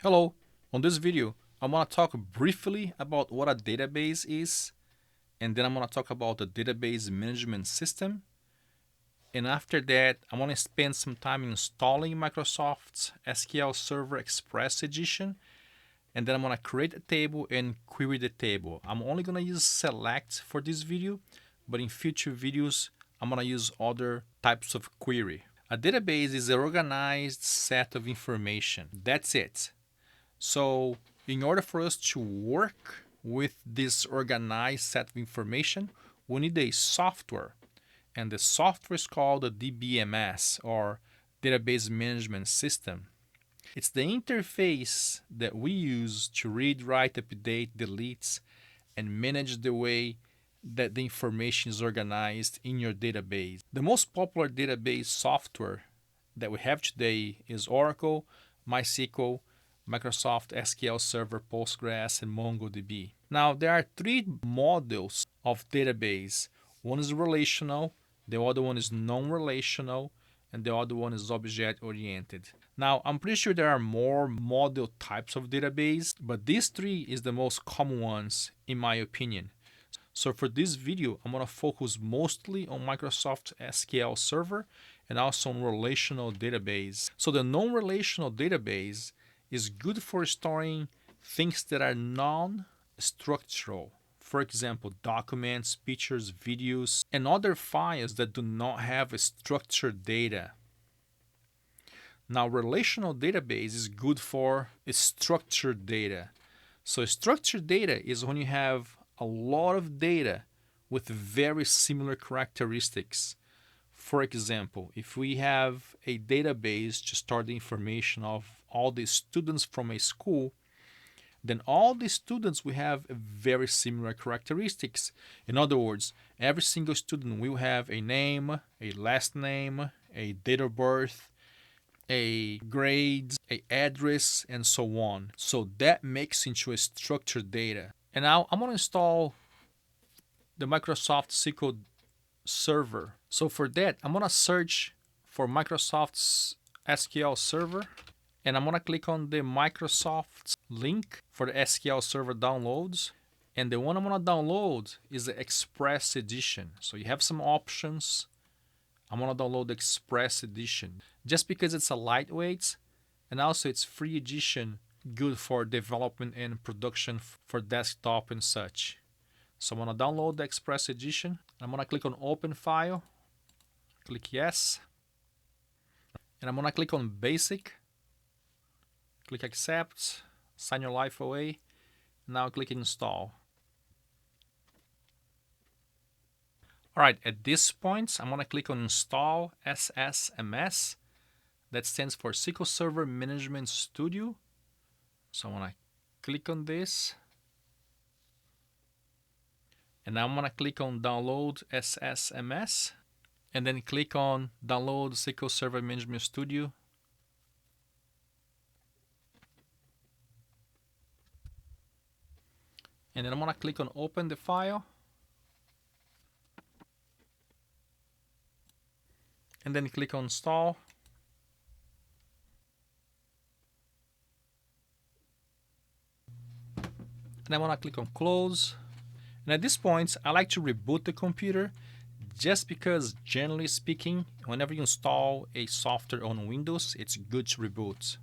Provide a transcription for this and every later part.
Hello, on this video I want to talk briefly about what a database is, and then I'm going to talk about the database management system, and after that I want to spend some time installing Microsoft's SQL Server Express Edition, and then I'm going to create a table and query the table. I'm only going to use select for this video, but in future videos I'm going to use other types of query. A database is an organized set of information. That's it. So in order for us to work with this organized set of information, we need a software. And the software is called the DBMS, or Database Management System. It's the interface that we use to read, write, update, delete, and manage the way that the information is organized in your database. The most popular database software that we have today is Oracle, MySQL, Microsoft SQL Server, Postgres, and MongoDB. Now, there are three models of database. One is relational, the other one is non-relational, and the other one is object-oriented. Now, I'm pretty sure there are more model types of database, but these three is the most common ones in my opinion. So for this video, I'm going to focus mostly on Microsoft SQL Server and also on relational database. So the non-relational database is good for storing things that are non-structural. For example, documents, pictures, videos, and other files that do not have structured data. Now, relational database is good for structured data. So structured data is when you have a lot of data with very similar characteristics. For example, if we have a database to store the information of all the students from a school, then all the students will have very similar characteristics. In other words, every single student will have a name, a last name, a date of birth, a grade, a address, and so on. So that makes into a structured data. And now I'm going to install the Microsoft SQL Server. So for that, I'm going to search for Microsoft's SQL Server, and I'm going to click on the Microsoft link for the SQL Server downloads. And the one I'm going to download is the Express Edition. So you have some options. I'm going to download the Express Edition just because it's a lightweight, and also it's free edition, good for development and production for desktop and such. So I'm going to download the Express Edition. I'm going to click on Open File, click Yes, and I'm going to click on Basic, click Accept, sign your life away. Now click Install. Alright, at this point, I'm going to click on Install SSMS. That stands for SQL Server Management Studio. So I'm going to click on this. And now I'm going to click on Download SSMS. And then click on Download SQL Server Management Studio. And then I'm going to click on Open the file. And then click on Install. And I want to click on Close. And at this point, I like to reboot the computer just because, generally speaking, whenever you install a software on Windows, it's good to reboot.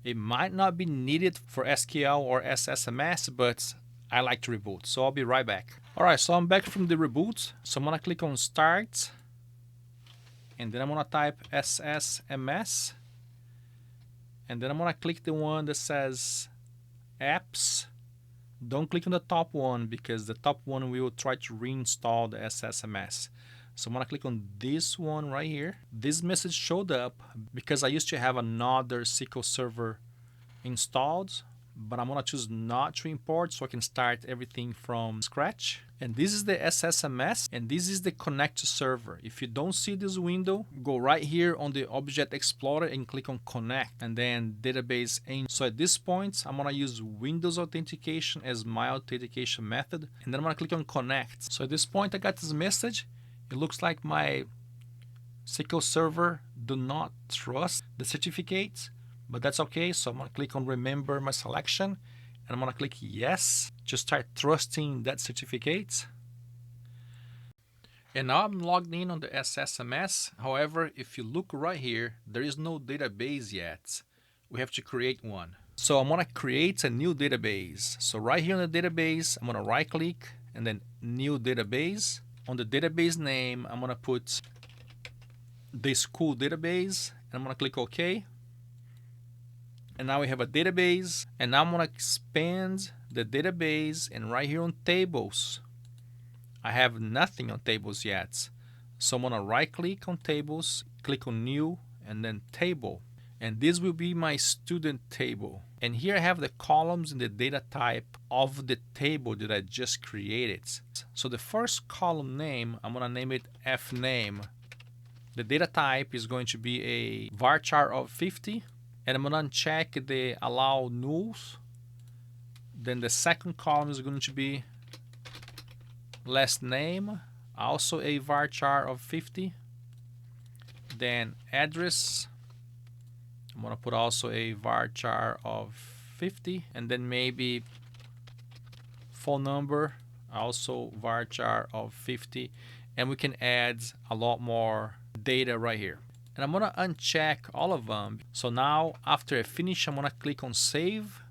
It might not be needed for SQL or SSMS, but I like to reboot. So I'll be right back. Alright, so I'm back from the reboot. So I'm going to click on Start. And then I'm going to type SSMS. And then I'm going to click the one that says Apps. Don't click on the top one because the top one will try to reinstall the SSMS. So I'm going to click on this one right here. This message showed up because I used to have another SQL Server installed, but I'm going to choose not to import so I can start everything from scratch. And this is the SSMS, and this is the Connect to Server. If you don't see this window, go right here on the Object Explorer and click on Connect, and then Database Engine. So at this point, I'm going to use Windows Authentication as my authentication method, and then I'm going to click on Connect. So at this point, I got this message. It looks like my SQL Server do not trust the certificate, but that's okay. So I'm gonna click on remember my selection, and I'm gonna click yes to start trusting that certificate. And now I'm logged in on the SSMS. However, if you look right here, there is no database yet. We have to create one. So I'm gonna create a new database. So right here on the database, I'm gonna right click and then new database. On the database name, I'm gonna put the school database, and I'm gonna click OK. And now we have a database, and now I'm gonna expand the database, and right here on tables, I have nothing on tables yet. So I'm gonna right click on tables, click on new, and then table. And this will be my student table. And here I have the columns and the data type of the table that I just created. So the first column name, I'm gonna name it fname. The data type is going to be a varchar of 50, and I'm gonna uncheck the allow nulls. Then the second column is going to be last name, also a varchar of 50. Then address, I'm gonna put also a varchar of 50, and then maybe phone number, also varchar of 50, and we can add a lot more data right here. And I'm gonna uncheck all of them. So now after I finish, I'm gonna click on save,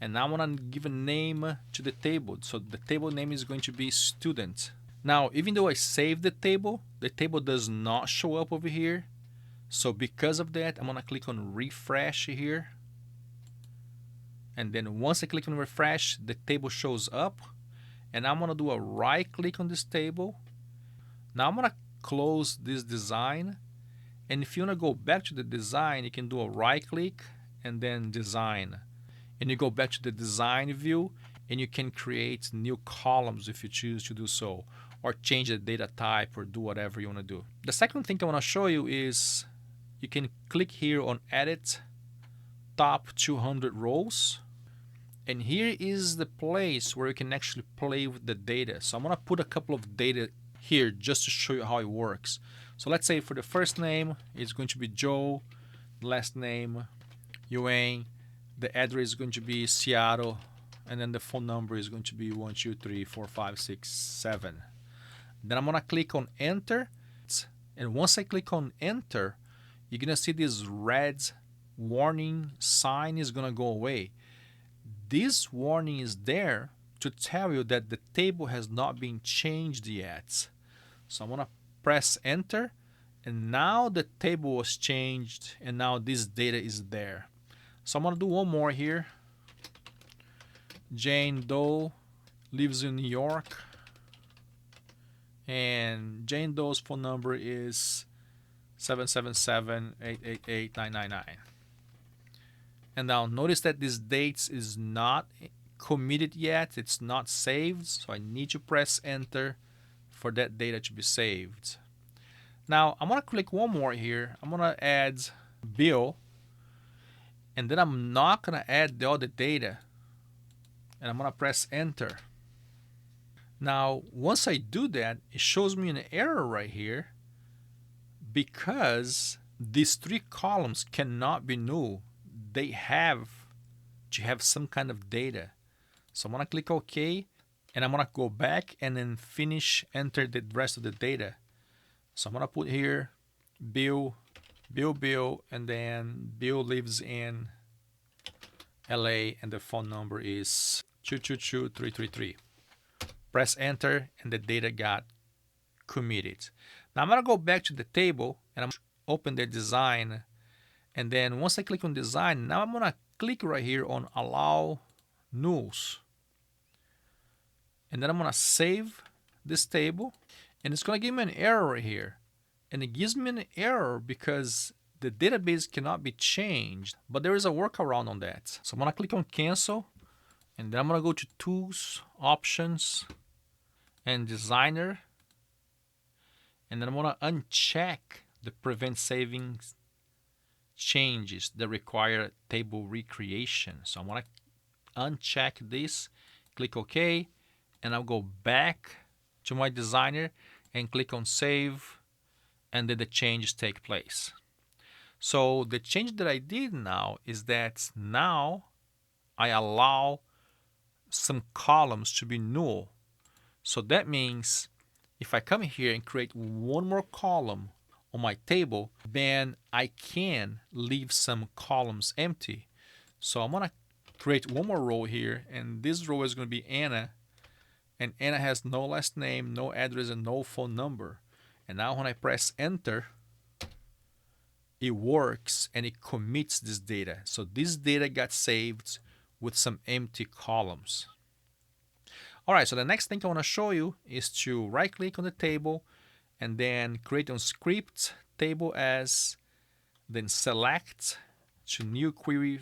and now I'm gonna give a name to the table. So the table name is going to be student. Now, even though I saved the table does not show up over here. So because of that, I'm gonna click on refresh here. And then once I click on refresh, the table shows up. And I'm gonna do a right click on this table. Now I'm gonna close this design. And if you wanna go back to the design, you can do a right click and then design. And you go back to the design view, and you can create new columns if you choose to do so, or change the data type, or do whatever you wanna do. The second thing I wanna show you is you can click here on edit top 200 rows, and here is the place where you can actually play with the data. So I'm gonna put a couple of data here just to show you how it works. So let's say for the first name, it's going to be Joe, last name, Yuan, the address is going to be Seattle, and then the phone number is going to be 1, 2, 3, 4, 5, 6, 7. Then I'm gonna click on enter, and once I click on enter, you're gonna see this red warning sign is gonna go away. This warning is there to tell you that the table has not been changed yet. So I'm gonna press enter, and now the table was changed, and now this data is there. So I'm gonna do one more here. Jane Doe lives in New York, and Jane Doe's phone number is 777-888-999. And now notice that this date is not committed yet, it's not saved, so I need to press enter for that data to be saved. Now I'm gonna click one more here. I'm gonna add Bill, and then I'm not gonna add the other data, and I'm gonna press enter. Now once I do that, it shows me an error right here because these three columns cannot be null. They have to have some kind of data. So I'm gonna click OK, and I'm gonna go back and then finish enter the rest of the data. So I'm gonna put here Bill, and then Bill lives in LA, and the phone number is 222-333. Press enter, and the data got committed. Now I'm gonna go back to the table, and I'm gonna open the design, and then once I click on design, now I'm gonna click right here on allow nulls, and then I'm gonna save this table, and it's gonna give me an error right here, and it gives me an error because the database cannot be changed, but there is a workaround on that. So I'm gonna click on cancel, and then I'm gonna go to tools, options, and designer, and then I'm gonna uncheck the prevent saving changes that require table recreation. So I'm gonna uncheck this, click OK, and I'll go back to my designer and click on save, and then the changes take place. So the change that I did now is that now I allow some columns to be null. So that means if I come here and create one more column on my table, then I can leave some columns empty. So I'm gonna create one more row here, and this row is gonna be Anna, and Anna has no last name, no address, and no phone number. And now when I press enter, it works and it commits this data. So this data got saved with some empty columns. All right, so the next thing I want to show you is to right click on the table and then create on script table as, then select to new query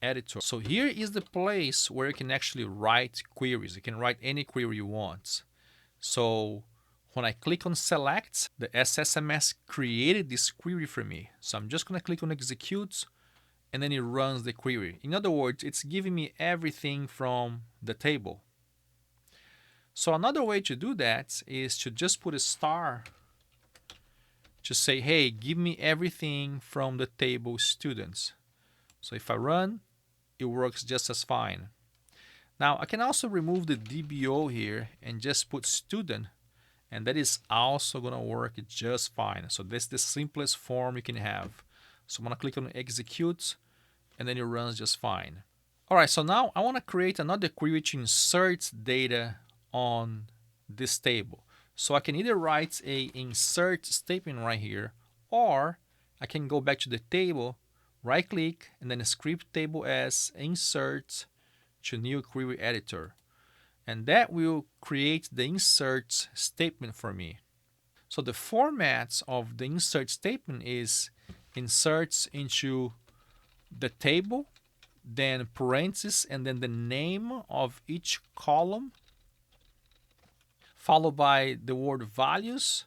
editor. So here is the place where you can actually write queries. You can write any query you want. So when I click on select, the SSMS created this query for me. So I'm just going to click on execute and then it runs the query. In other words, it's giving me everything from the table. So another way to do that is to just put a star to say, hey, give me everything from the table students. So if I run, it works just as fine. Now I can also remove the DBO here and just put student, and that is also gonna work just fine. So that's the simplest form you can have. So I'm gonna click on execute and then it runs just fine. All right, so now I wanna create another query to insert data on this table. So I can either write a insert statement right here, or I can go back to the table, right click, and then script table as insert to new query editor. And that will create the insert statement for me. So the format of the insert statement is inserts into the table, then parentheses, and then the name of each column, followed by the word values,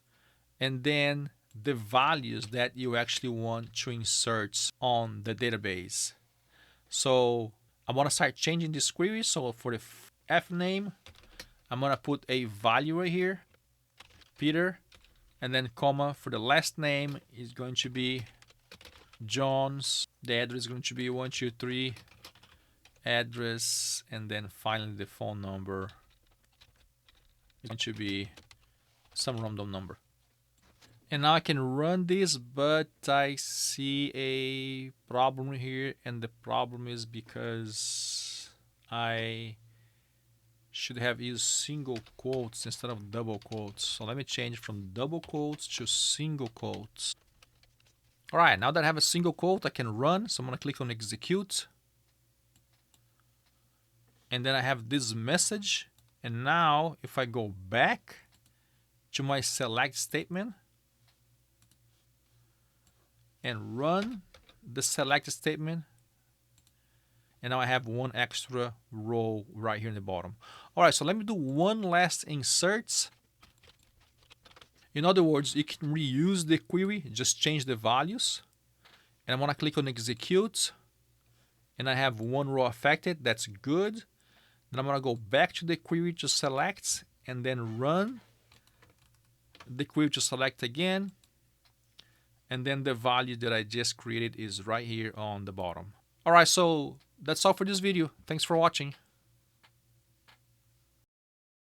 and then the values that you actually want to insert on the database. So I want to start changing this query. So for the F name, I'm going to put a value right here, Peter, and then comma. For the last name is going to be Jones. The address is going to be 123 address, and then finally the phone number is going to be some random number. And now I can run this, but I see a problem here, and the problem is because I should have used single quotes instead of double quotes. So let me change from double quotes to single quotes. All right, now that I have a single quote, I can run. So I'm gonna click on execute. And then I have this message. And now if I go back to my select statement and run the select statement, and now I have one extra row right here in the bottom. All right, so let me do one last insert. In other words, you can reuse the query, just change the values. And I'm gonna click on execute, and I have one row affected, that's good. Then I'm gonna go back to the query to select, and then run the query to select again. And then the value that I just created is right here on the bottom. All right, so that's all for this video. Thanks for watching.